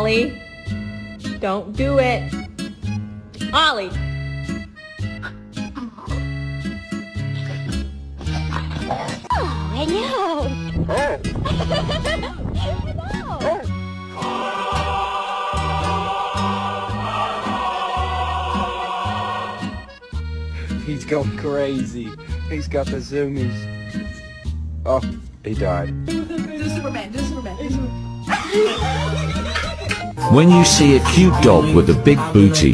Ollie, don't do it. Ollie. Oh, I know. He's gone crazy. He's got the zoomies. Oh, he died. Do Superman. When you see a cute dog with a big booty,